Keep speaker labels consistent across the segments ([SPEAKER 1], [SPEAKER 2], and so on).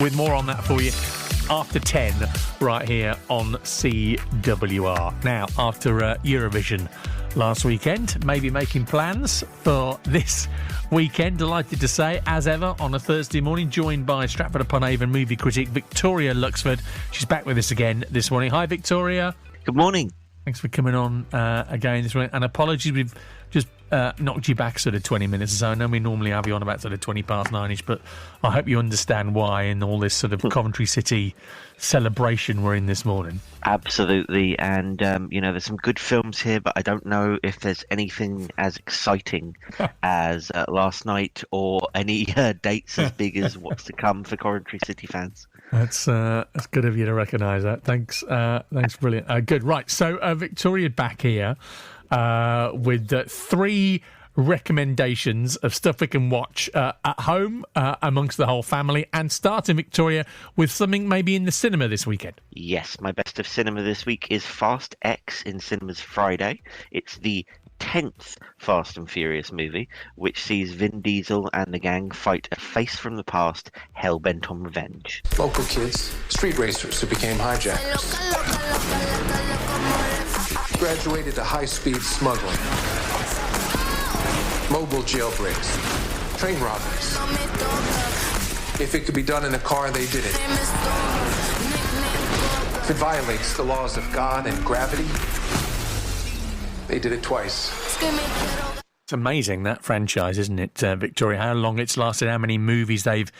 [SPEAKER 1] With more on that for you after 10 right here on CWR. Now, after Eurovision last weekend, maybe making plans for this weekend. Delighted to say, as ever, on a Thursday morning, joined by Stratford-upon-Avon movie critic Victoria Luxford. She's back with us again this morning. Hi, Victoria.
[SPEAKER 2] Good morning.
[SPEAKER 1] Thanks for coming on again this morning. And apologies, we've just knocked you back sort of 20 minutes or so. I know we normally have you on about sort of 20 past 9ish, but I hope you understand why in all this sort of Coventry City celebration we're in this morning.
[SPEAKER 2] Absolutely. And, there's some good films here, but I don't know if there's anything as exciting as last night or any dates as big as what's to come for Coventry City fans.
[SPEAKER 1] That's good of you to recognise that. Thanks, brilliant. Good. Right, so Victoria back here with 3 recommendations of stuff we can watch at home amongst the whole family, and starting, Victoria, with something maybe in the cinema this weekend.
[SPEAKER 2] Yes, my best of cinema this week is Fast X in cinemas Friday. It's the 10th Fast and Furious movie, which sees Vin Diesel and the gang fight a face from the past hell-bent on revenge.
[SPEAKER 3] Local kids, street racers who became hijackers. Graduated to high-speed smuggling. Mobile jailbreaks. Train robberies. If it could be done in a car, they did it. If it violates the laws of God and gravity, they did it twice.
[SPEAKER 1] It's amazing, that franchise, isn't it, Victoria? How long it's lasted, how many movies they've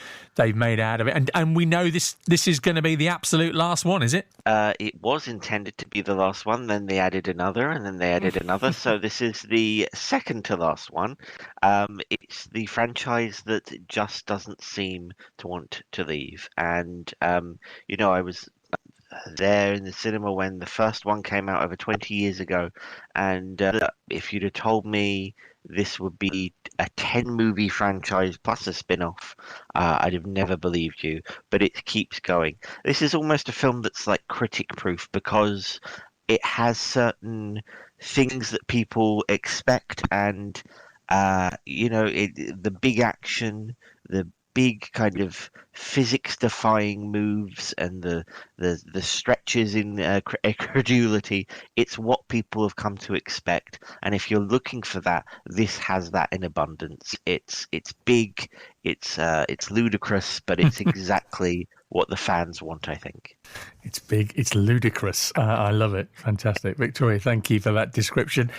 [SPEAKER 1] made out of it, and we know this is going to be the absolute last one, is it?
[SPEAKER 2] It was intended to be the last one, then they added another, and then they added another. So this is the second to last one. It's the franchise that just doesn't seem to want to leave, and I was there in the cinema when the first one came out over 20 years ago, and if you'd have told me this would be a 10-movie franchise plus a spin-off, I'd have never believed you, but it keeps going. This is almost a film that's like critic-proof because it has certain things that people expect, and the big action, the big kind of physics-defying moves, and the stretches in credulity. It's what people have come to expect, and if you're looking for that, this has that in abundance. It's big, it's ludicrous, but it's exactly what the fans want, I think.
[SPEAKER 1] It's big, it's ludicrous. I love it. Fantastic. Victoria, thank you for that description.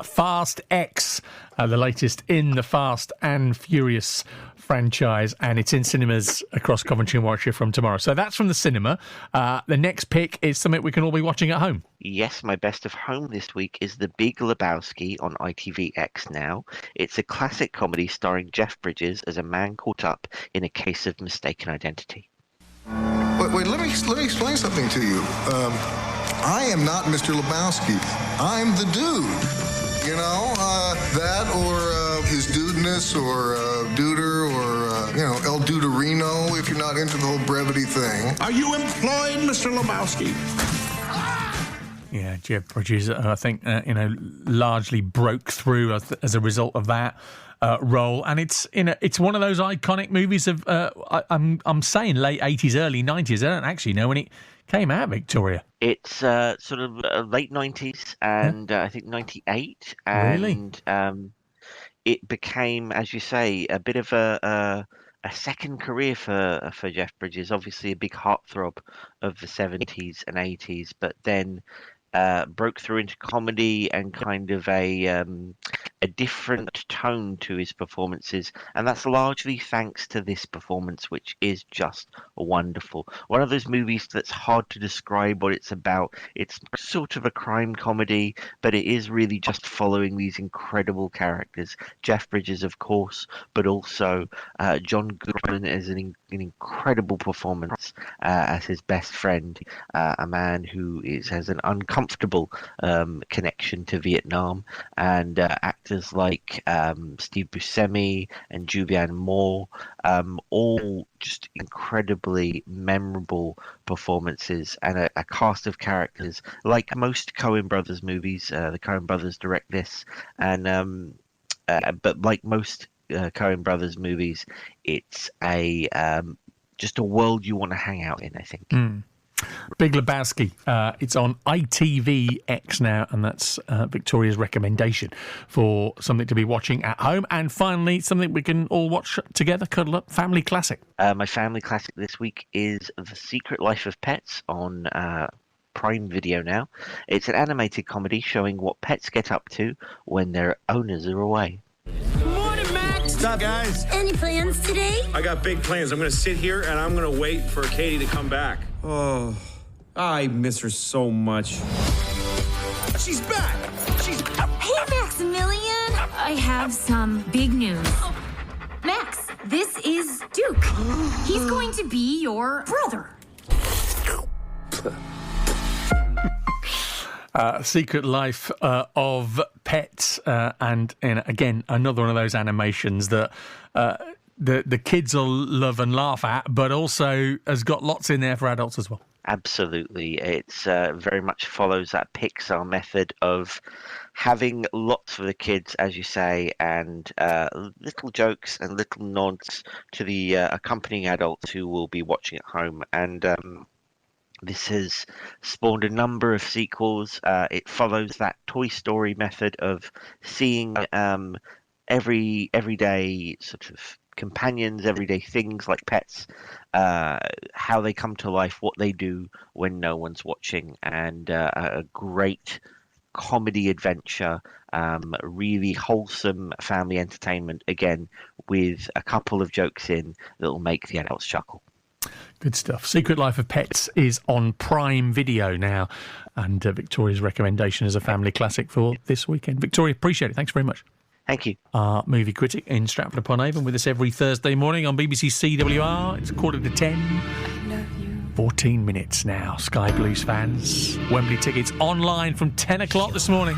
[SPEAKER 1] Fast X, the latest in the Fast and Furious franchise, and it's in cinemas across Coventry and Warwickshire from tomorrow. So that's from the cinema. The next pick is something we can all be watching at home.
[SPEAKER 2] Yes, my best of home this week is The Big Lebowski on ITVX now. It's a classic comedy starring Jeff Bridges as a man caught up in a case of mistaken identity.
[SPEAKER 4] Wait, let me explain something to you. I am not Mr. Lebowski. I'm the dude. That or his dudeness or duder or, El Duderino if you're not into the whole brevity thing.
[SPEAKER 5] Are you employed, Mr. Lebowski?
[SPEAKER 1] Yeah, Jeff Bridges, I think, largely broke through as a result of that role, and it's one of those iconic movies of I'm saying late 80s, early 90s. I don't actually know when it came out, Victoria.
[SPEAKER 2] It's sort of late 90s, and I think 98, and
[SPEAKER 1] really?
[SPEAKER 2] It became, as you say, a bit of a second career for Jeff Bridges. Obviously, a big heartthrob of the 70s and 80s, but then broke through into comedy and kind of a different tone to his performances, and that's largely thanks to this performance, which is just wonderful. One of those movies that's hard to describe what it's about. It's sort of a crime comedy, but it is really just following these incredible characters. Jeff Bridges, of course, but also John Goodman as an incredible performance as his best friend, a man who has an uncomfortable connection to Vietnam, and actors like Steve Buscemi and Julianne Moore, all just incredibly memorable performances, and a cast of characters like most Coen Brothers movies. The Coen Brothers direct this, and but like most Coen Brothers movies, it's a just a world you want to hang out in, I think.
[SPEAKER 1] Big Lebowski. It's on ITVX now, and that's Victoria's recommendation for something to be watching at home. And finally, something we can all watch together, cuddle up, family classic.
[SPEAKER 2] My family classic this week is The Secret Life of Pets on Prime Video now. It's an animated comedy showing what pets get up to when their owners are away.
[SPEAKER 6] Morning, Max!
[SPEAKER 7] What's up, guys?
[SPEAKER 6] Any plans today?
[SPEAKER 7] I got big plans. I'm going to sit here and I'm going to wait for Katie to come back. Oh, I miss her so much. She's back!
[SPEAKER 6] Hey, Maximilian! I have some big news. Max, this is Duke. He's going to be your brother.
[SPEAKER 1] Secret Life of Pets, and again, another one of those animations that the kids will love and laugh at, but also has got lots in there for adults as well.
[SPEAKER 2] Absolutely. It's very much follows that Pixar method of having lots for the kids, as you say, and little jokes and little nods to the accompanying adults who will be watching at home. And this has spawned a number of sequels. It follows that Toy Story method of seeing everyday sort of companions, everyday things like pets, how they come to life, what they do when no one's watching, and a great comedy adventure, really wholesome family entertainment, again, with a couple of jokes in that will make the adults chuckle.
[SPEAKER 1] Good stuff. Secret Life of Pets is on Prime Video now, and Victoria's recommendation is a family classic for this weekend. Victoria, appreciate it. Thanks very much.
[SPEAKER 2] Thank you.
[SPEAKER 1] Our movie critic in Stratford-upon-Avon with us every Thursday morning on BBC CWR. It's 10:15. 14 minutes now. Sky Blues fans. Wembley tickets online from 10 o'clock this morning.